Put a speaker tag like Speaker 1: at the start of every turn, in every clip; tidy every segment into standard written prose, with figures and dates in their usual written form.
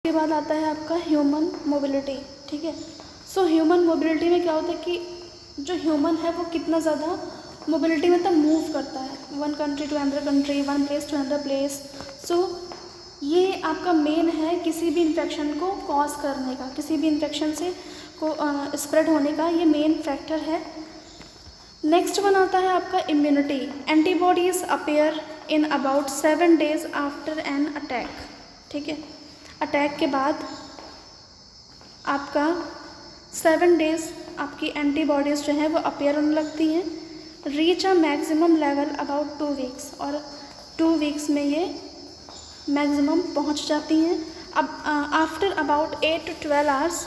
Speaker 1: के बाद आता है आपका ह्यूमन मोबिलिटी। ठीक है, सो ह्यूमन मोबिलिटी में क्या होता है कि जो ह्यूमन है वो कितना ज़्यादा मोबिलिटी मतलब मूव करता है, one country to another country, one place to another place. So ये आपका मेन है किसी भी इन्फेक्शन को कॉज करने का, किसी भी इन्फेक्शन से को स्प्रेड होने का, ये मेन फैक्टर है। नेक्स्ट वन आता है आपका immunity. Antibodies appear in about 7 days after an attack. ठीक है, अटैक के बाद आपका 7 days आपकी एंटीबॉडीज़ जो हैं वो अपेयर होने लगती हैं। Reach a maximum level about 2 weeks, और 2 weeks में ये मैक्सिमम पहुंच जाती हैं। अब आफ्टर अबाउट 8 to 12 hours,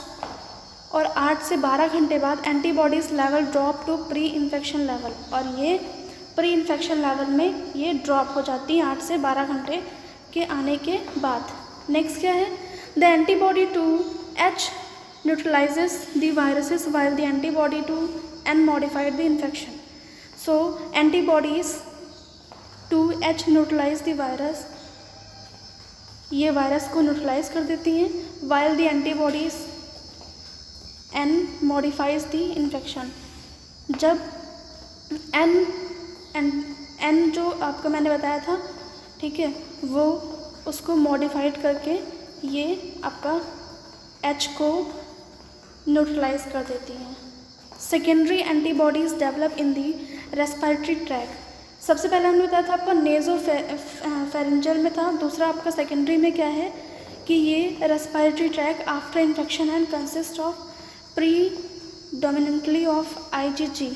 Speaker 1: और 8 से 12 घंटे बाद antibodies level drop to pre infection level, और ये प्री इन्फेक्शन लेवल में ये ड्रॉप हो जाती है 8 से 12 घंटे के आने के बाद। नेक्स्ट क्या है, the antibody to H neutralizes the viruses while the antibody to N modified the infection. So antibodies to H neutralize the virus, ये वायरस को न्यूट्रलाइज कर देती हैं, while the antibodies N modifies the infection. जब N जो आपको मैंने बताया था, ठीक है, वो उसको मॉडिफाइड करके ये आपका एच को न्यूट्रलाइज कर देती हैं। Secondary antibodies develop in the respiratory track. सबसे पहले हमने बताया था आपका नेजो फेरेंजियल में था, दूसरा आपका सेकेंडरी में क्या है कि ये respiratory tract after infection and consist of predominantly of IgG,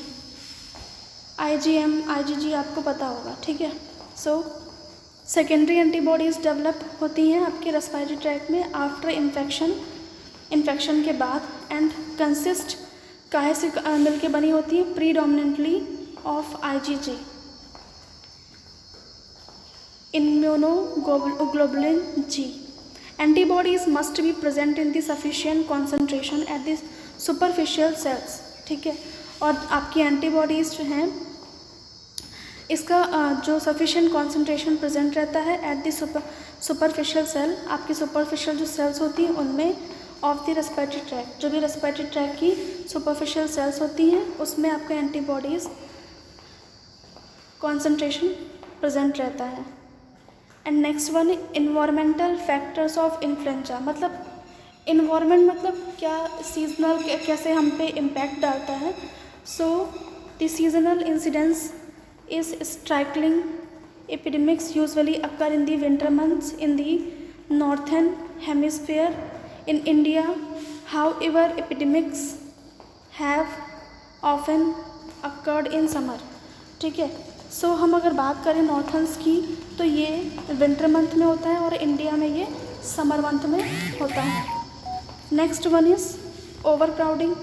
Speaker 1: IgM, IgG आपको पता होगा। ठीक है, सो सेकेंडरी एंटीबॉडीज़ डेवलप होती हैं आपके रेस्पिरेटरी ट्रैक में आफ्टर इन्फेक्शन के बाद, एंड कंसिस्ट काहे से मिल के बनी होती है, predominantly of IgG, immunoglobulin G. Antibodies must be present in the sufficient concentration at the superficial cells. ठीक है, और आपकी एंटीबॉडीज़ जो हैं इसका जो सफिशिएंट कॉन्सेंट्रेशन प्रेजेंट रहता है एट द सुपरफिशियल सेल, आपकी सुपरफिशियल जो सेल्स होती हैं उनमें ऑफ द रेस्पिरेटरी ट्रैक, जो भी रेस्पिरेटरी ट्रैक की सुपरफिशियल सेल्स होती हैं उसमें आपका एंटीबॉडीज़ कॉन्सेंट्रेशन प्रेजेंट रहता है। And next one, environmental factors of influenza. मतलब इन्वायरमेंट मतलब क्या, सीजनल कैसे हम पे इम्पैक्ट डालता है। So the seasonal incidence is striking. Epidemics usually occur in the winter months in the northern hemisphere in India. However, epidemics have often occurred in summer. ठीक है, सो हम अगर बात करें नॉर्थर्न्स की तो ये विंटर मंथ में होता है और इंडिया में ये समर मंथ में होता है। Next one is over crowding.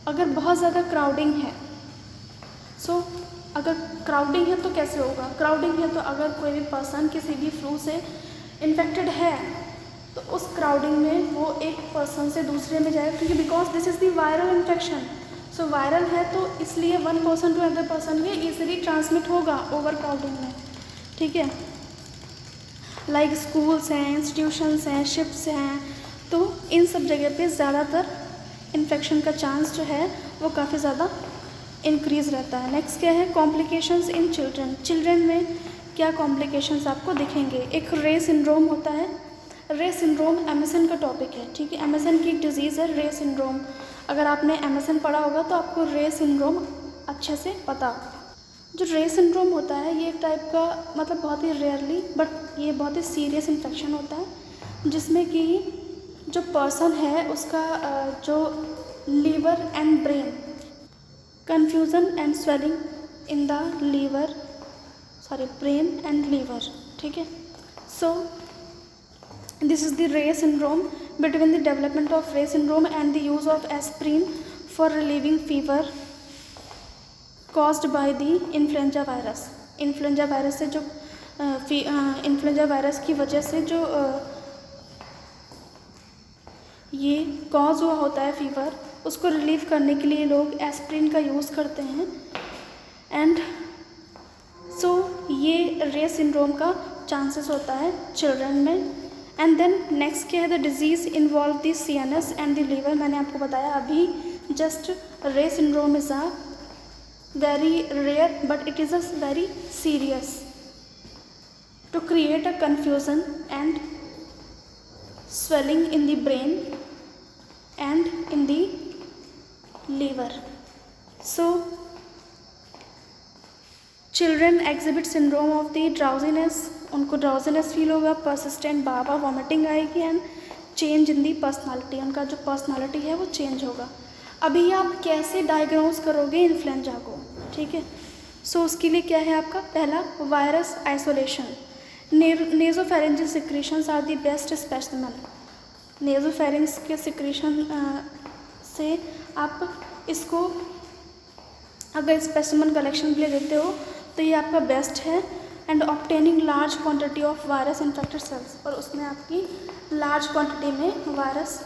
Speaker 1: अगर बहुत ज़्यादा क्राउडिंग है, सो अगर क्राउडिंग है तो कैसे होगा, क्राउडिंग है तो अगर कोई भी पर्सन किसी भी फ्लू से इन्फेक्टेड है तो उस क्राउडिंग में वो एक पर्सन से दूसरे में जाएगा, क्योंकि because this is the viral infection. So viral है तो इसलिए one person to other person में ईजिली ट्रांसमिट होगा ओवर क्राउडिंग में। ठीक है, लाइक स्कूल्स हैं, इंस्टीट्यूशंस हैं, शिप्स हैं, तो इन सब जगह पे ज़्यादातर इन्फेक्शन का चांस जो है वो काफ़ी ज़्यादा इंक्रीज़ रहता है। नेक्स्ट क्या है, कॉम्प्लिकेशंस इन चिल्ड्रन। चिल्ड्रन में क्या कॉम्प्लिकेशंस आपको दिखेंगे, एक रे सिंड्रोम होता है। रे सिंड्रोम MSN का टॉपिक है। ठीक है, MSN की एक डिजीज़ है रे सिंड्रोम। अगर आपने MSN पढ़ा होगा तो आपको रे सिंड्रोम अच्छे से पता होगा। जो रे सिंड्रोम होता है ये एक टाइप का मतलब बहुत ही रेयरली बट ये बहुत ही सीरियस इन्फेक्शन होता है, जिसमें कि जो पर्सन है उसका जो liver and brain, confusion and swelling in the brain and liver. ठीक है, so this is the Reye syndrome. Between the development of Reye syndrome and the use of aspirin for relieving fever caused by the influenza virus. Influenza virus से जो influenza virus की वजह से जो ये cause हुआ होता है फीवर, उसको रिलीव करने के लिए लोग एस्प्रिन का यूज़ करते हैं। एंड सो ये रे सिंड्रोम का चांसेस होता है चिल्ड्रन में। एंड देन नेक्स्ट क्या है, the disease involve the CNS and the liver, मैंने आपको बताया अभी just Reye syndrome is a very rare but it is a very serious to create a confusion and swelling in the brain and in the liver. So children exhibit syndrome of the drowsiness, उनको drowsiness feel होगा, persistent बार बार vomiting आएगी and change in the personality, उनका जो personality है वो change होगा। अभी आप कैसे डायग्नोज करोगे इन्फ्लुएंजा को, ठीक है। सो उसके लिए क्या है आपका, पहला virus isolation, nasopharyngeal secretions are the best specimen. Nasopharynx के सिक्रीशन से आप इसको अगर स्पेसिमेन कलेक्शन के लिए देते हो तो ये आपका बेस्ट है। And obtaining large quantity of virus infected cells, और उसमें आपकी लार्ज क्वांटिटी में वायरस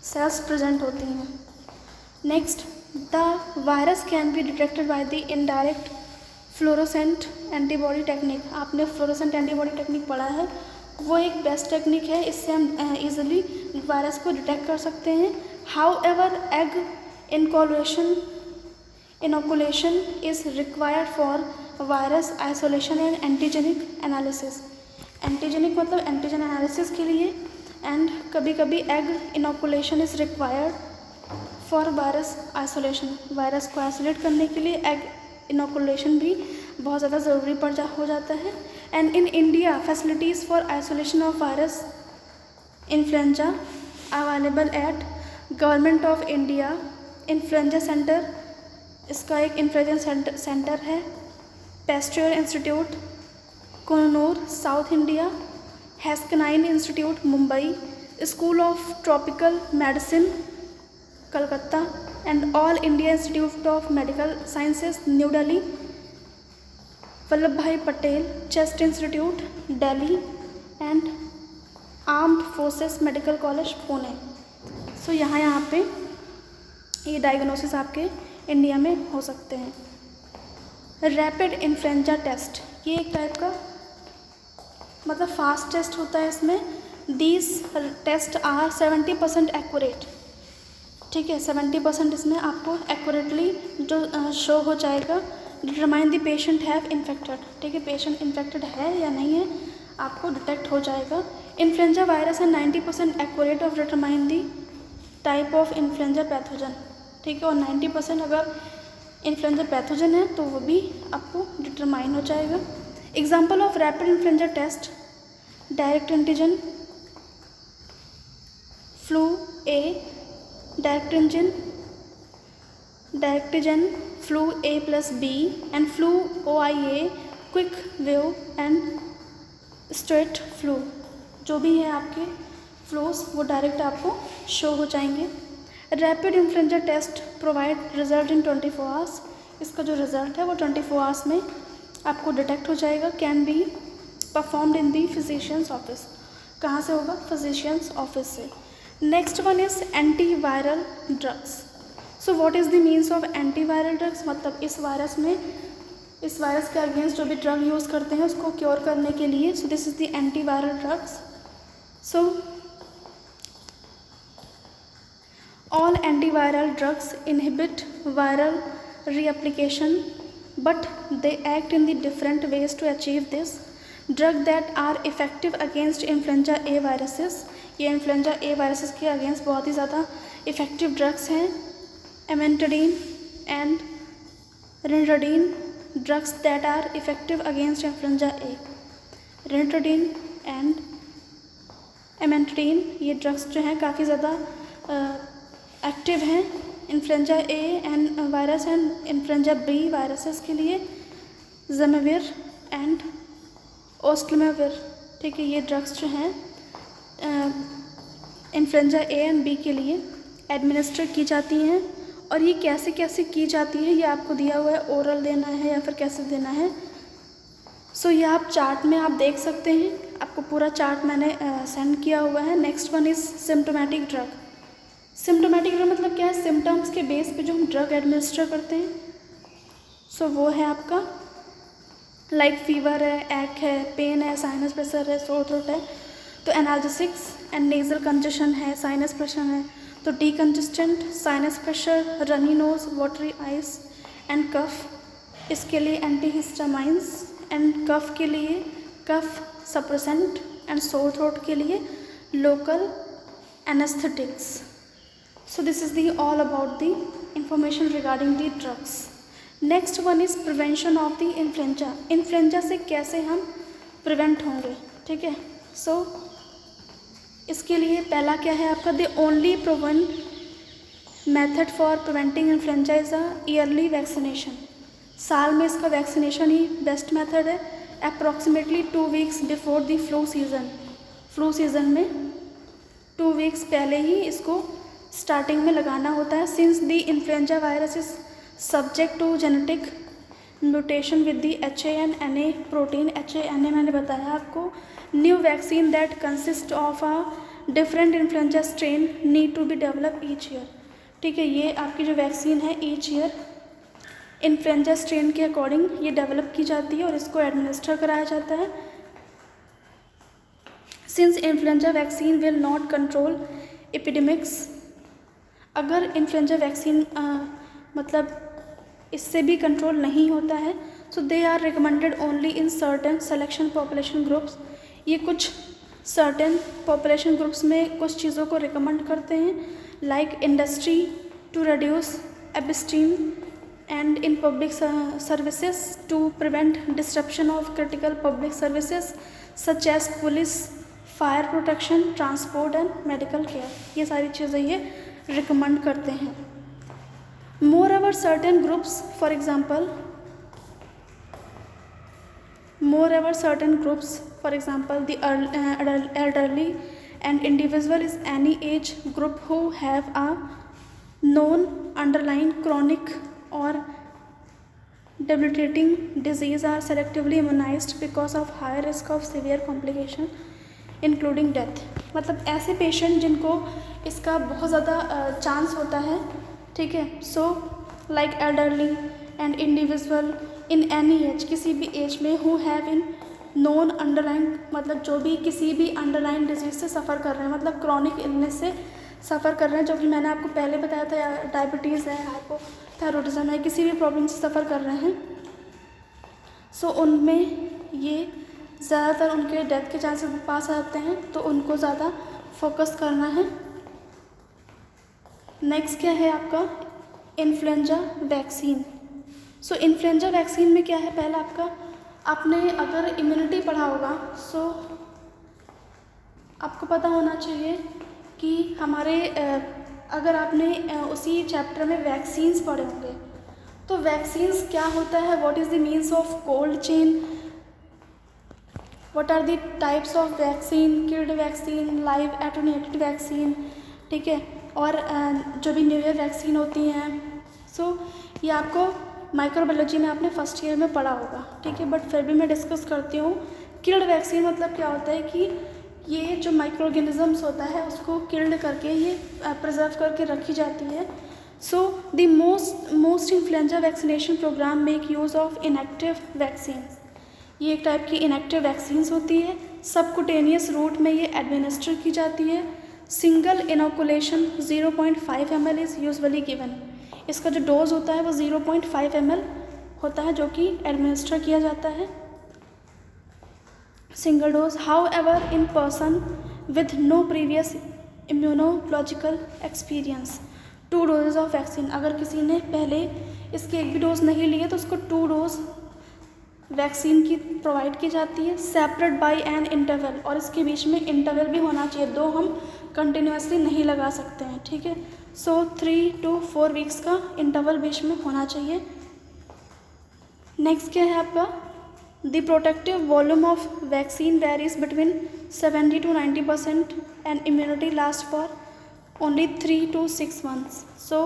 Speaker 1: सेल्स प्रेजेंट होती हैं। Next, the virus can be detected by the indirect fluorescent antibody technique. आपने फ्लोरोसेंट एंटीबॉडी टेक्निक पढ़ा है, वो एक बेस्ट टेक्निक है, इससे हम ईजिली वायरस को डिटेक्ट कर सकते हैं। How ever egg inoculation is required for virus isolation and antigenic analysis। Antigenic मतलब एंटीजन एनालिसिस के लिए, एंड कभी कभी egg inoculation is required for virus isolation. Virus को आइसोलेट करने के लिए एग इनोकुलेशन भी बहुत ज़्यादा ज़रूरी हो जाता है। And in India facilities for isolation of virus influenza available at government of India influenza centre, इसका एक इन्फ्लुएंजा सेंटर है। Pasteur institute Coonoor south India, Haffkine institute Mumbai, school of tropical medicine Calcutta, and all India institute of medical sciences New Delhi, Vallabhbhai Patel chest institute Delhi, and armed forces medical college Pune. So यहाँ पे ये diagnosis आपके India में हो सकते हैं। रैपिड इन्फ्लुएंजा टेस्ट, ये एक टाइप का मतलब फास्ट टेस्ट होता है। इसमें दीज टेस्ट आर 70% एक्यूरेट, ठीक है। 70% इसमें आपको एक्यूरेटली जो शो हो जाएगा, determine the patient have infected, ठीक है, पेशेंट इन्फेक्टेड है या नहीं है आपको डिटेक्ट हो जाएगा। इन्फ्लुएंजा वायरस है 90% accurate of determine the type of influenza pathogen, ठीक है। और 90% अगर इन्फ्लुएंजा पैथोजन है तो वो भी आपको डिटरमाइन हो जाएगा। Example of rapid influenza test, direct antigen, flu A, direct antigen flu A+B and flu OIA, quick wave and straight flu, जो भी है आपके फ्लूस वो डायरेक्ट आपको शो हो जाएंगे। Rapid influenza test provide result in 24 hours, इसका जो रिज़ल्ट है वो 24 आवर्स में आपको डिटेक्ट हो जाएगा। Can be performed in the physicians office, कहाँ से होगा, फिजिशियंस ऑफिस से। Next one is antiviral drugs. So what is the means of antiviral drugs, मतलब इस वायरस के अगेंस्ट जो भी ड्रग यूज़ करते हैं उसको क्योर करने के लिए। So this is the antiviral drugs. So all antiviral drugs inhibit viral reapplication, but they act in the different ways to achieve this. Drugs that are effective against influenza A viruses, ये influenza A viruses के against बहुत ही ज़्यादा effective drugs हैं। Amantadine and rimantadine, drugs that are effective against influenza A। रिनटाडीन एंड एमेंटाडीन ये ड्रग्स जो हैं काफ़ी ज़्यादा एक्टिव हैं influenza A and virus and influenza B viruses के लिए। ज़मेविर एंड ओस्टलमेविर, ठीक है, ये ड्रग्स जो हैं इन्फ्लुएंजा A एंड B के लिए एडमिनिस्टर की जाती हैं। और ये कैसे कैसे की जाती है ये आपको दिया हुआ है, ओरल देना है या फिर कैसे देना है। सो ये आप चार्ट में आप देख सकते हैं, आपको पूरा चार्ट मैंने सेंड किया हुआ है। Next one is symptomatic drug. Symptomatic drug मतलब क्या है, सिम्टम्स के बेस पे जो हम ड्रग एडमिनिस्टर करते हैं। सो वो है आपका लाइक फीवर है, एक है, पेन है, साइनस प्रेशर है, सोर थ्रोट है, तो एनाल्जेसिक्स एंड नेजल कंजेशन है, साइनस प्रेशर है, तो decongestant, sinus pressure, runny nose, watery eyes and cough, इसके लिए एंटीहिस्टामाइंस, एंड कफ के लिए cough suppressant, and sore throat के लिए local anaesthetics. So this is the all about the information regarding the drugs. Next one is prevention of the influenza. Influenza से कैसे हम prevent होंगे, ठीक है. सो इसके लिए पहला क्या है आपका, the only proven method for preventing influenza is a yearly vaccination. साल में इसका वैक्सीनेशन ही बेस्ट मेथड है. Approximately 2 weeks before the flu season में 2 वीक्स पहले ही इसको स्टार्टिंग में लगाना होता है. Since the influenza virus is subject to genetic mutation with the HANNA protein. HANNA मैंने बताया आपको. New vaccine that consist of a different influenza strain need to be develop each year. ठीक है, ये आपकी जो वैक्सीन है ईच ईयर इन्फ्लुएंजा स्ट्रेन के अकॉर्डिंग ये डेवलप की जाती है और इसको एडमिनिस्टर कराया जाता है. Since influenza vaccine will not control epidemics, अगर इन्फ्लुएंजा वैक्सीन मतलब इससे भी कंट्रोल नहीं होता है, so they are recommended only in certain selection population groups. ये कुछ सर्टेन पॉपुलेशन ग्रुप्स में कुछ चीज़ों को रिकमेंड करते हैं, like industry to reduce absenteeism and in public services to prevent disruption of critical public services such as police, fire protection, transport and medical care. ये सारी चीज़ें ये रिकमेंड करते हैं. Moreover certain groups, for example the elderly and individual is any age group who have a known underlying chronic or debilitating disease are selectively immunized because of high risk of severe complication including death. मतलब ऐसे patient जिनको इसका बहुत ज़्यादा chance होता है, ठीक है. So like elderly and individual in any as, किसी भी एज में, who have in known underline, मतलब जो भी किसी भी अंडरलाइन डिजीज से सफ़र कर रहे हैं, मतलब क्रॉनिक इलनेस से सफ़र कर रहे हैं, जो कि मैंने आपको पहले बताया था, डायबिटीज़ है, हाइपोथायरॉयडिज्म है, किसी भी प्रॉब्लम से सफ़र कर रहे हैं. सो उनमें ये ज़्यादातर उनके डेथ के चांसेस पास आते हैं, तो उनको ज़्यादा फोकस करना है. नेक्स्ट क्या है आपका, इन्फ्लुएंजा वैक्सीन. सो इन्फ्लुएंजा वैक्सीन में क्या है, पहला आपका, आपने अगर इम्यूनिटी पढ़ा होगा, सो आपको पता होना चाहिए कि हमारे अगर आपने उसी चैप्टर में वैक्सीन्स पढ़े होंगे, तो वैक्सीन्स क्या होता है, what is the means of cold chain, what are the types of vaccine, killed vaccine, live attenuated vaccine, ठीक है, और जो भी न्यू ईयर वैक्सीन होती हैं. सो ये आपको माइक्रोबायोलॉजी में आपने फर्स्ट ईयर में पढ़ा होगा, ठीक है, बट फिर भी मैं डिस्कस करती हूँ. किल्ड वैक्सीन मतलब क्या होता है कि ये जो माइक्रोऑर्गेनिजम्स होता है उसको किल्ड करके ये प्रिजर्व करके रखी जाती है. So the most influenza vaccination program make use of inactive vaccine. ये एक टाइप की इनएक्टिव वैक्सीन्स होती है. सबकुटेनियस रूट में ये एडमिनिस्टर की जाती है. Single inoculation 0.5 ml is usually given. इसका जो डोज होता है वो 0.5 ml होता है, जो कि एडमिनिस्टर किया जाता है, single dose. However in person with no previous immunological experience 2 doses of vaccine. अगर किसी ने पहले इसके एक भी डोज नहीं लिए तो उसको 2 डोज वैक्सीन की प्रोवाइड की जाती है, सेपरेट बाय एन इंटरवल, और इसके बीच में इंटरवल भी होना चाहिए, 2 हम कंटिन्यूसली नहीं लगा सकते हैं, ठीक है. सो 3 to 4 वीक्स का इंटरवल बीच में होना चाहिए. नेक्स्ट क्या है आपका, the protective volume of vaccine varies between 70 to 90% and immunity last for only 3 to 6 months. सो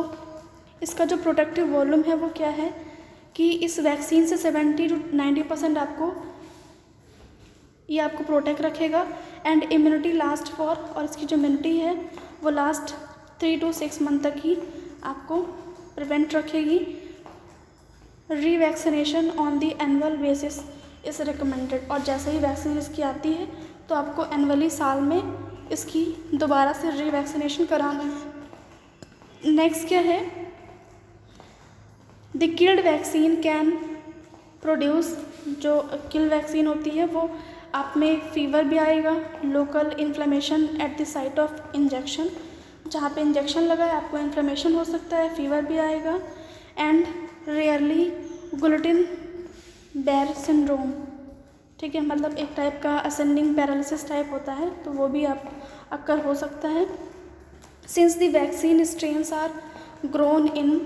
Speaker 1: इसका जो प्रोटेक्टिव वॉल्यूम है वो क्या है कि इस वैक्सीन से 70 to 90% आपको प्रोटेक्ट रखेगा एंड इम्यूनिटी लास्ट फॉर, और इसकी जो इम्यूनिटी है वो लास्ट 3 to 6 month तक ही आपको प्रिवेंट रखेगी. Revaccination on the annual basis is recommended. और जैसे ही वैक्सीन इसकी आती है तो आपको एनुअली साल में इसकी दोबारा से रीवैक्सीनेशन कराना है। नेक्स्ट क्या है, the killed vaccine can produce, जो किल वैक्सीन होती है वो आप में फीवर भी आएगा, local inflammation at the site of injection, जहाँ पे इंजेक्शन लगा है आपको इन्फ्लेमेशन हो सकता है, फीवर भी आएगा, and rarely Guillain Barre syndrome, ठीक है, मतलब एक टाइप का असेंडिंग पैरालिसिस टाइप होता है, तो वो भी आप अक्कर हो सकता है। Since the vaccine strains are grown in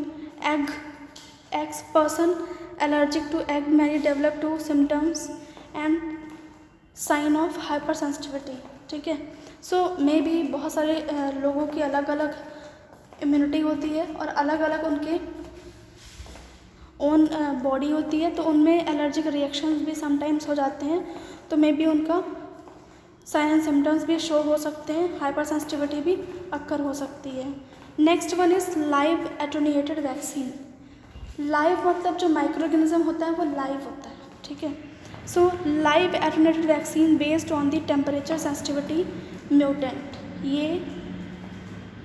Speaker 1: eggs, person allergic to egg may develop to symptoms and sign of hypersensitivity, ठीक है। सो मे बी बहुत सारे लोगों की अलग अलग इम्यूनिटी होती है और अलग अलग उनके ओन बॉडी होती है, तो उनमें एलर्जिक रिएक्शंस भी समटाइम्स हो जाते हैं, तो मे बी उनका साइन एंड सिम्टम्स भी शो हो सकते हैं, हाइपर सेंसिटिविटी भी अक्कर हो सकती है। Next one is live attenuated vaccine. Live मतलब जो माइक्रो ऑर्गेनिज्म होता है वो लाइव होता है, ठीक है। So live attenuated vaccine based on the temperature sensitivity mutant, ये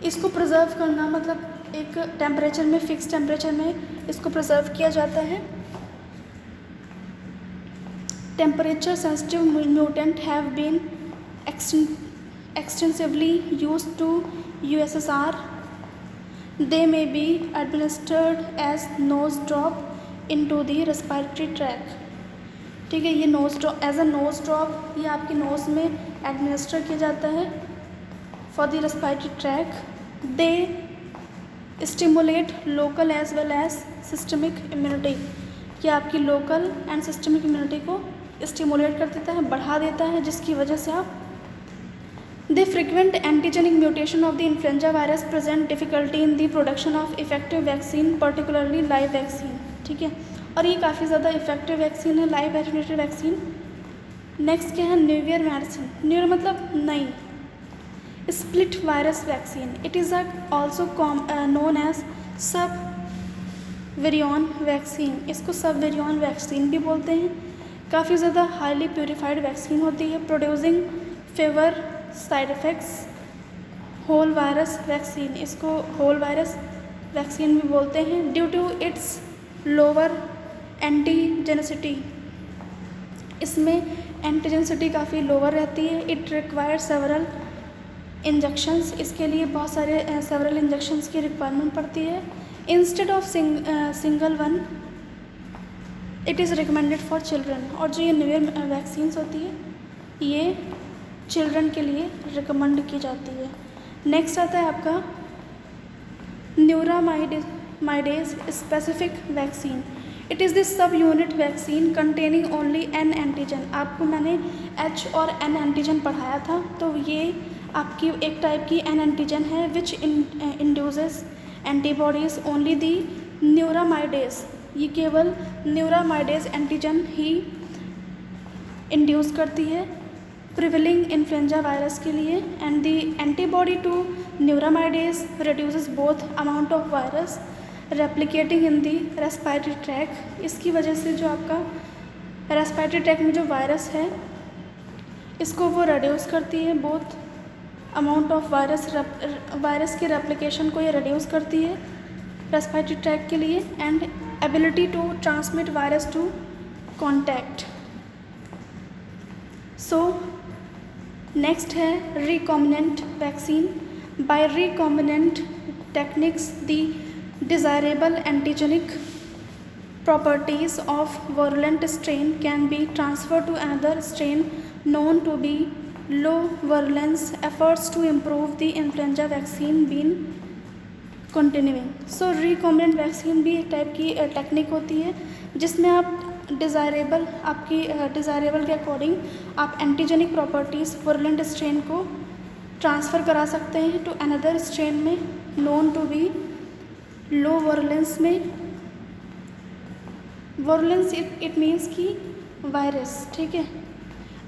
Speaker 1: इसको प्रिजर्व करना मतलब एक टेम्परेचर में, फिक्स टेम्परेचर में इसको प्रिजर्व किया जाता है। Temperature sensitive mutant have been extensively used to USSR. They may be administered as nose drop into the respiratory tract, ठीक है। ये nose drop, as a nose drop, ये आपकी नोज़ में एडमिनिस्टर किया जाता है for the respiratory tract. They stimulate local as well as systemic immunity, ये आपकी लोकल एंड सिस्टमिक इम्यूनिटी को स्टिमुलेट कर देता है, बढ़ा देता है, जिसकी वजह से आप The frequent antigenic mutation of the influenza virus present difficulty in the production of effective vaccine, particularly live vaccine, ठीक है। और ये काफ़ी ज़्यादा इफेक्टिव वैक्सीन है, लाइव एटोनेटेड वैक्सीन। नेक्स्ट क्या है, न्यूवियर मेडिसिन। न्यूवियर मतलब नई, split virus vaccine. It is also known as subvirion vaccine, इसको सब वेरियन वैक्सीन भी बोलते हैं। काफ़ी ज़्यादा हाईली प्योरीफाइड वैक्सीन होती है, producing fewer side effects. Whole virus vaccine, इसको होल वायरस वैक्सीन भी बोलते हैं, due to its lower antigenicity, इसमें एंटीजेनिसिटी काफ़ी लोअर रहती है। इट रिक्वायर सेवरल इंजेक्शंस, इसके लिए बहुत सारे सेवरल इंजेक्शंस की रिक्वायरमेंट पड़ती है। Instead of single one it is recommended for children, और जो ये न्यूवियर वैक्सीन्स होती है ये चिल्ड्रन के लिए रिकमेंड की जाती है। नेक्स्ट आता है आपका neuraminidase specific vaccine. It is the sub unit vaccine containing only an antigen. आपको मैंने एच और एन एंटीजन पढ़ाया था, तो ये आपकी एक टाइप की एन एंटीजन है विच इंड्यूसेस एंटीबॉडीज ओनली दी न्यूरामाइडेज, ये केवल न्यूरामाइडेज एंटीजन ही इंड्यूस करती है प्रिवेलिंग इन्फ्लुएंजा वायरस के लिए, and the antibody to neuraminidase reduces both amount of virus replicating in the respiratory tract. इसकी वजह से जो आपका रेस्पिरेटरी ट्रैक में जो वायरस है इसको वो रिड्यूस करती है, बोथ अमाउंट ऑफ वायरस के रेप्लिकेशन को ये रिड्यूस करती है रेस्पिरेटरी ट्रैक के लिए, and ability to transmit virus to contact. So next है recombinant vaccine. By recombinant techniques the desirable antigenic properties of virulent strain can be transferred to another strain known to be low virulence. Efforts to improve the influenza vaccine been continuing. So recombinant vaccine भी एक type की technique होती है जिसमें आप desirable, आपकी desirable के according आप एंटीजेनिक प्रॉपर्टीज़ virulent स्ट्रेन को ट्रांसफ़र करा सकते हैं टू अनदर स्ट्रेन में known to be low virulence में। virulence it means कि वायरस, ठीक है।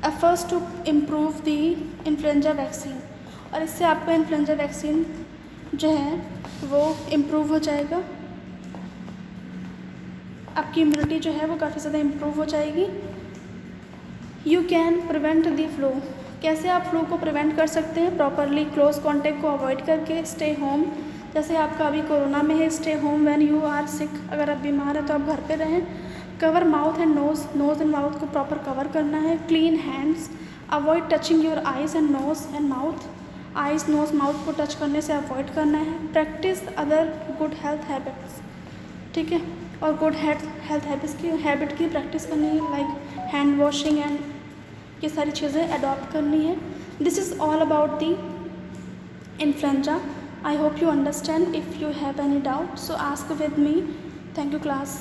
Speaker 1: Efforts to improve the influenza vaccine, और इससे आपका इन्फ्लुएंजा वैक्सीन जो है वो इम्प्रूव हो जाएगा, आपकी इम्यूनिटी जो है वो काफ़ी ज़्यादा इम्प्रूव हो जाएगी। You can prevent the flu, कैसे आप फ्लू को प्रिवेंट कर सकते हैं प्रॉपरली, क्लोज कॉन्टैक्ट को अवॉइड करके, स्टे होम, जैसे आपका अभी कोरोना में है, stay home when you are sick, अगर आप बीमार हैं तो आप घर पे रहें। Cover mouth and nose and mouth को प्रॉपर कवर करना है। Clean hands, avoid touching your eyes and nose and mouth, eyes nose mouth को टच करने से अवॉइड करना है। Practice other good health habits, ठीक है, और गुड हेल्थ हैबिट की प्रैक्टिस करनी है, लाइक हैंड वॉशिंग एंड ये सारी चीज़ें अडॉप्ट करनी है। This is all about the influenza. I hope you understand. If you have any doubt, so ask with me. Thank you, class.